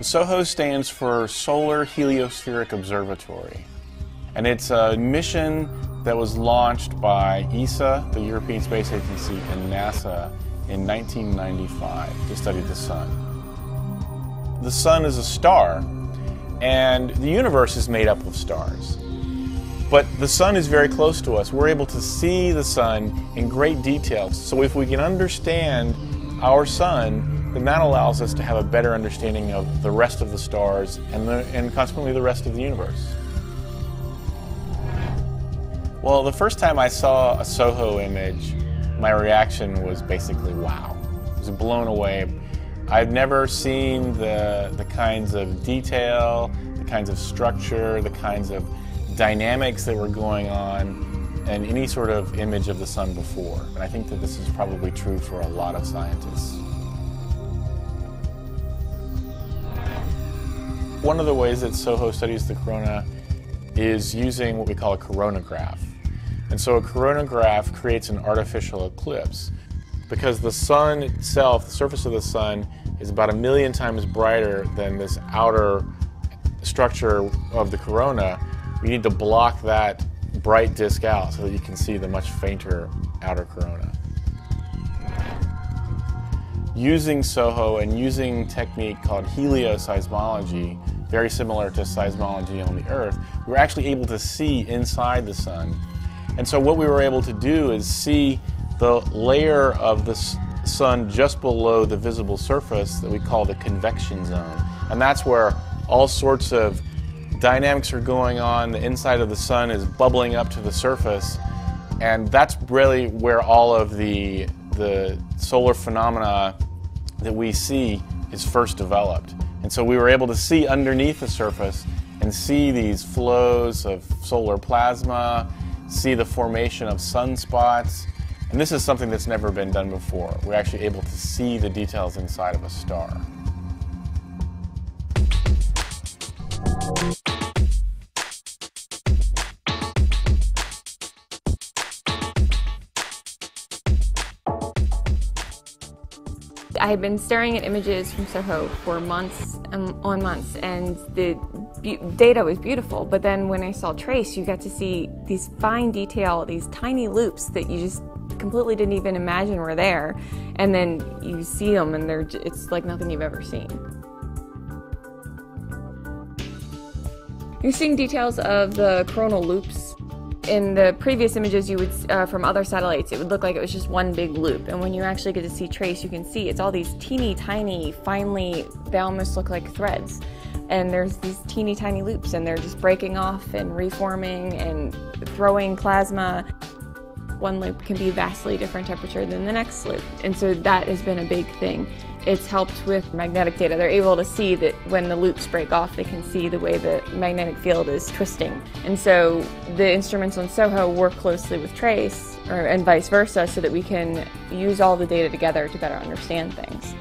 SOHO stands for Solar Heliospheric Observatory, and it's a mission that was launched by ESA, the European Space Agency, and NASA in 1995 to study the Sun. The Sun is a star, and the universe is made up of stars. But the Sun is very close to us. We're able to see the Sun in great detail. So if we can understand our Sun, then that allows us to have a better understanding of the rest of the stars and consequently the rest of the universe. Well, the first time I saw a SOHO image, my reaction was basically wow. I was blown away. I've never seen the kinds of detail, the kinds of structure, the kinds of dynamics that were going on in any sort of image of the Sun before. And I think that this is probably true for a lot of scientists. One of the ways that SOHO studies the corona is using what we call a coronagraph. And so a coronagraph creates an artificial eclipse. Because the Sun itself, the surface of the Sun, is about 1 million times brighter than this outer structure of the corona, we need to block that bright disk out so that you can see the much fainter outer corona. Using SOHO and using a technique called helioseismology, very similar to seismology on the Earth, we were actually able to see inside the Sun. And so what we were able to do is see the layer of the Sun just below the visible surface that we call the convection zone. And that's where all sorts of dynamics are going on. The inside of the Sun is bubbling up to the surface. And that's really where all of the solar phenomena that we see is first developed. And so we were able to see underneath the surface and see these flows of solar plasma, see the formation of sunspots. And this is something that's never been done before. We're actually able to see the details inside of a star. I had been staring at images from SOHO for months on months, and the data was beautiful, but then when I saw TRACE, you got to see these fine detail, these tiny loops that you just completely didn't even imagine were there, and then you see them and it's like nothing you've ever seen. You're seeing details of the coronal loops. In the previous images you would from other satellites, it would look like it was just one big loop, and when you actually get to see TRACE, you can see it's all these teeny tiny, finely, they almost look like threads, and there's these teeny tiny loops, and they're just breaking off and reforming and throwing plasma. One loop can be vastly different temperature than the next loop, and so that has been a big thing. It's helped with magnetic data. They're able to see that when the loops break off, they can see the way the magnetic field is twisting. And so the instruments on SOHO work closely with TRACE, and vice versa, so that we can use all the data together to better understand things.